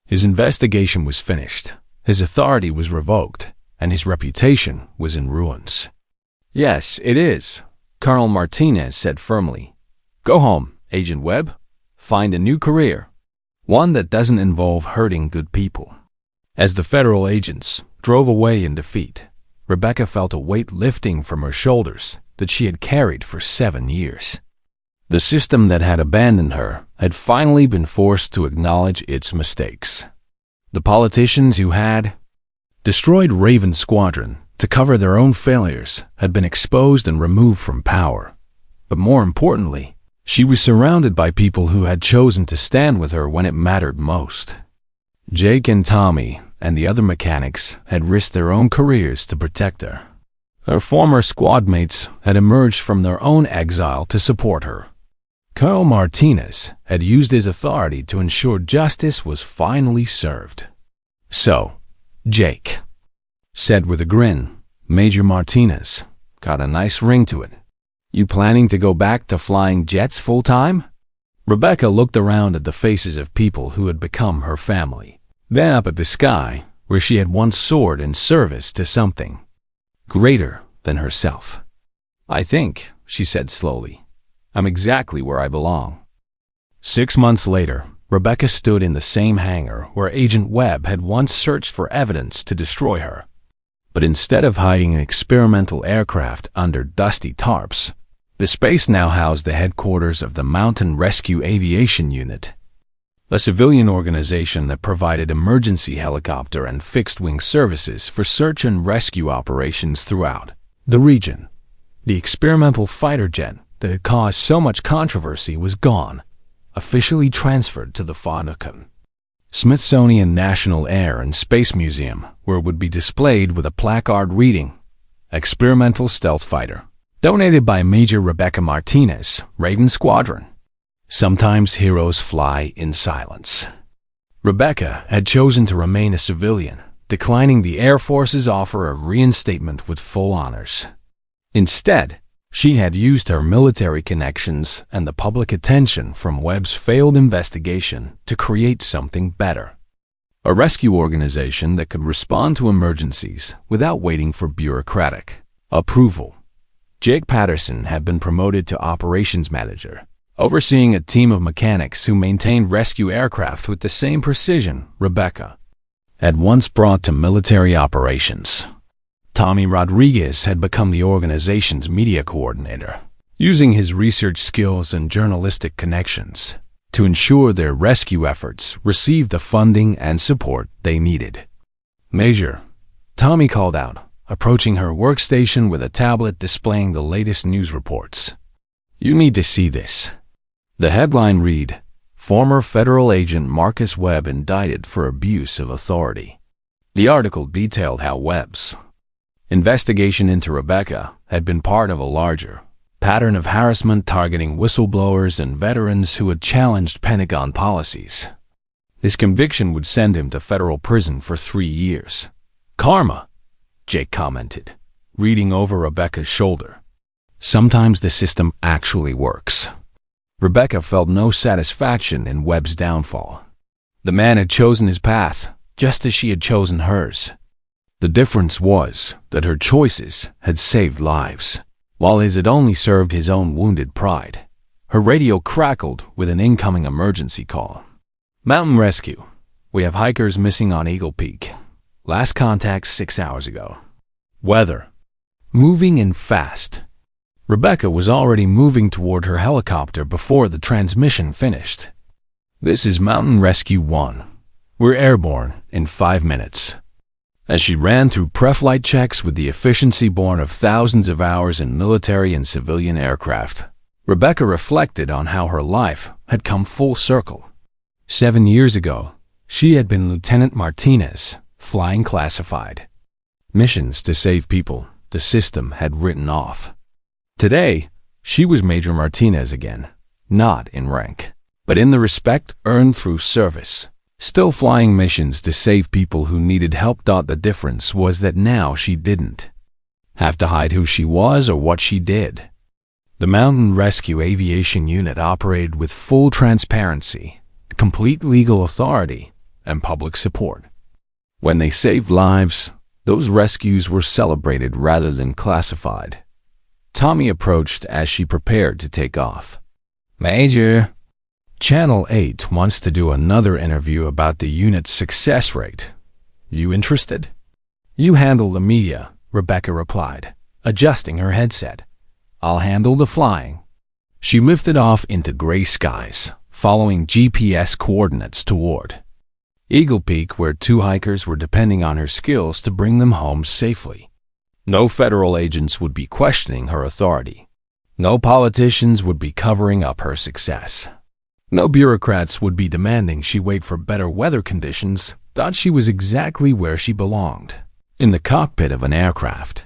His investigation was finished. His authority was revoked, and his reputation was in ruins. "Yes, it is," Colonel Martinez said firmly. "Go home, Agent Webb. Find a new career, one that doesn't involve hurting good people." As the federal agents drove away in defeat, Rebecca felt a weight lifting from her shoulders that she had carried for 7 years. The system that had abandoned her had finally been forced to acknowledge its mistakes. The politicians who had destroyed Raven Squadron to cover their own failures had been exposed and removed from power. But more importantly, she was surrounded by people who had chosen to stand with her when it mattered most. Jake and Tommy and the other mechanics had risked their own careers to protect her. Her former squad mates had emerged from their own exile to support her. Colonel Martinez had used his authority to ensure justice was finally served. "So, Jake," said with a grin, Major Martinez, "got a nice ring to it. You planning to go back to flying jets full-time?" Rebecca looked around at the faces of people who had become her family, then up at the sky where she had once soared in service to something greater than herself. "I think," she said slowly, "I'm exactly where I belong." 6 months later, Rebecca stood in the same hangar where Agent Webb had once searched for evidence to destroy her. But instead of hiding an experimental aircraft under dusty tarps, the space now housed the headquarters of the Mountain Rescue Aviation Unit, a civilian organization that provided emergency helicopter and fixed-wing services for search and rescue operations throughout the region. The experimental fighter jet that had caused so much controversy was gone, officially transferred to the Fontaine Smithsonian National Air and Space Museum, where it would be displayed with a placard reading, "Experimental Stealth Fighter, donated by Major Rebecca Martinez, Raven Squadron. Sometimes heroes fly in silence." Rebecca had chosen to remain a civilian, declining the Air Force's offer of reinstatement with full honors. Instead, she had used her military connections and the public attention from Webb's failed investigation to create something better. A rescue organization that could respond to emergencies without waiting for bureaucratic approval. Jake Patterson had been promoted to operations manager, overseeing a team of mechanics who maintained rescue aircraft with the same precision Rebecca had once brought to military operations. Tommy Rodriguez had become the organization's media coordinator, using his research skills and journalistic connections to ensure their rescue efforts received the funding and support they needed. "Major," Tommy called out, approaching her workstation with a tablet displaying the latest news reports. "You need to see this." The headline read, "Former Federal Agent Marcus Webb Indicted for Abuse of Authority." The article detailed how Webb's investigation into Rebecca had been part of a larger pattern of harassment targeting whistleblowers and veterans who had challenged Pentagon policies. His conviction would send him to federal prison for 3 years. "Karma," Jake commented, reading over Rebecca's shoulder. "Sometimes the system actually works." Rebecca felt no satisfaction in Webb's downfall. The man had chosen his path, just as she had chosen hers. The difference was that her choices had saved lives, while his had only served his own wounded pride. Her radio crackled with an incoming emergency call. "Mountain Rescue. We have hikers missing on Eagle Peak. Last contact 6 hours ago. Weather. Moving in fast." Rebecca was already moving toward her helicopter before the transmission finished. "This is Mountain Rescue 1. We're airborne in 5 minutes. As she ran through pre-flight checks with the efficiency born of thousands of hours in military and civilian aircraft, Rebecca reflected on how her life had come full circle. 7 years ago, she had been Lieutenant Martinez, flying classified missions to save people the system had written off. Today, she was Major Martinez again, not in rank, but in the respect earned through service. Still flying missions to save people who needed help. The difference was that now she didn't have to hide who she was or what she did. The Mountain Rescue Aviation Unit operated with full transparency, complete legal authority, and public support. When they saved lives, those rescues were celebrated rather than classified. Tommy approached as she prepared to take off. "Major, Channel 8 wants to do another interview about the unit's success rate. You interested?" "You handle the media," Rebecca replied, adjusting her headset. I'll handle the flying." She lifted off into gray skies, following GPS coordinates toward Eagle Peak, where 2 hikers were depending on her skills to bring them home safely. No federal agents would be questioning her authority. No politicians would be covering up her success. No bureaucrats would be demanding she wait for better weather conditions. She was exactly where she belonged, in the cockpit of an aircraft,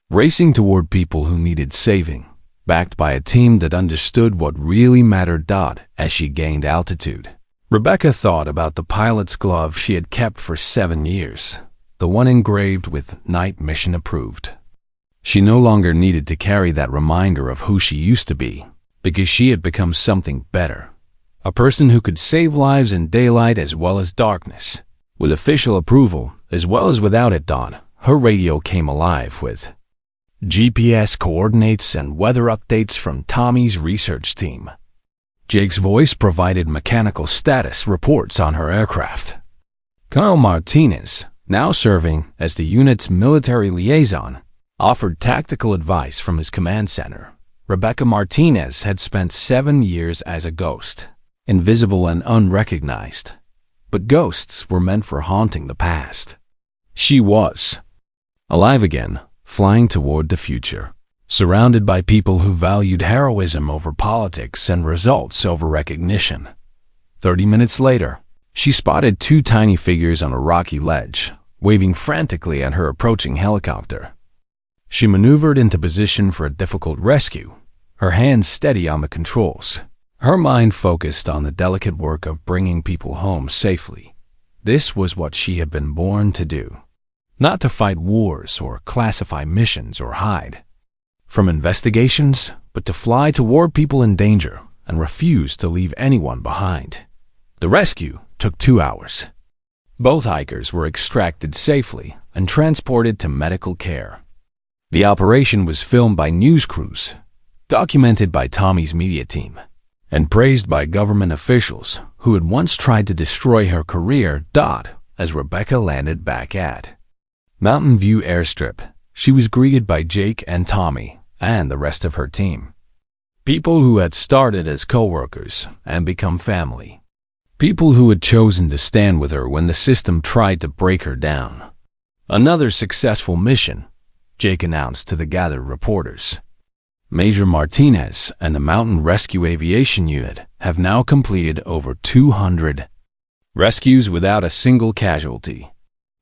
racing toward people who needed saving, backed by a team that understood what really mattered. As she gained altitude, Rebecca thought about the pilot's glove she had kept for 7 years, the one engraved with "Night Mission Approved." She no longer needed to carry that reminder of who she used to be, because she had become something better. A person who could save lives in daylight as well as darkness. With official approval, as well as without it, her radio came alive with GPS coordinates and weather updates from Tommy's research team. Jake's voice provided mechanical status reports on her aircraft. Colonel Martinez, now serving as the unit's military liaison, offered tactical advice from his command center. Rebecca Martinez had spent 7 years as a ghost, invisible and unrecognized. But ghosts were meant for haunting the past. She was alive again, flying toward the future, surrounded by people who valued heroism over politics and results over recognition. 30 minutes later, she spotted 2 tiny figures on a rocky ledge, waving frantically at her approaching helicopter. She maneuvered into position for a difficult rescue, her hands steady on the controls, her mind focused on the delicate work of bringing people home safely. This was what she had been born to do. Not to fight wars or classify missions or hide from investigations, but to fly toward people in danger and refuse to leave anyone behind. The rescue took 2 hours. Both hikers were extracted safely and transported to medical care. The operation was filmed by news crews, documented by Tommy's media team, and praised by government officials who had once tried to destroy her career. As Rebecca landed back at Mountain View Airstrip, she was greeted by Jake and Tommy and the rest of her team. People who had started as co-workers and become family. People who had chosen to stand with her when the system tried to break her down. "Another successful mission," Jake announced to the gathered reporters. Major Martinez and the Mountain Rescue Aviation Unit have now completed over 200 rescues without a single casualty.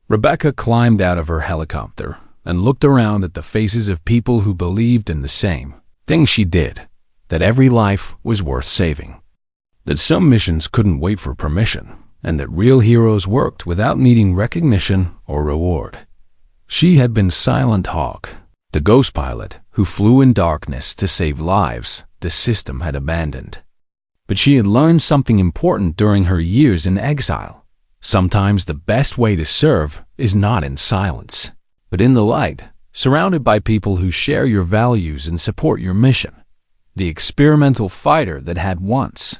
Rebecca climbed out of her helicopter and looked around at the faces of people who believed in the same thing she did, that every life was worth saving, that some missions couldn't wait for permission, and that real heroes worked without needing recognition or reward. She had been Silent Hawk, the ghost pilot who flew in darkness to save lives the system had abandoned. But she had learned something important during her years in exile. Sometimes the best way to serve is not in silence, but in the light, surrounded by people who share your values and support your mission. The experimental fighter that had once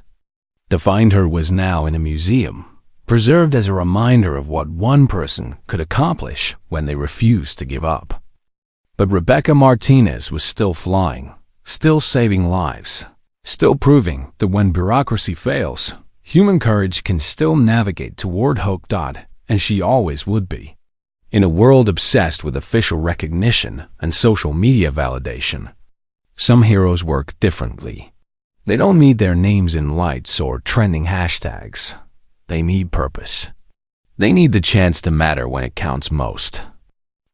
defined her was now in a museum, preserved as a reminder of what one person could accomplish when they refused to give up. But Rebecca Martinez was still flying, still saving lives, still proving that when bureaucracy fails, human courage can still navigate toward hope. And she always would be. In a world obsessed with official recognition and social media validation, some heroes work differently. They don't need their names in lights or trending hashtags. They need purpose. They need the chance to matter when it counts most.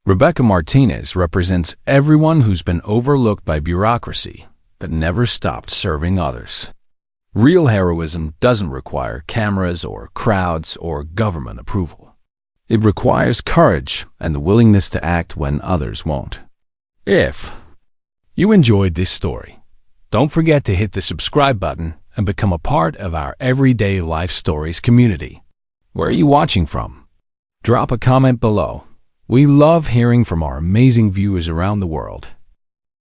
Rebecca Martinez represents everyone who's been overlooked by bureaucracy but never stopped serving others. Real heroism doesn't require cameras or crowds or government approval. It requires courage and the willingness to act when others won't. If you enjoyed this story, don't forget to hit the subscribe button and become a part of our Everyday Life Stories community. Where are you watching from? Drop a comment below. We love hearing from our amazing viewers around the world.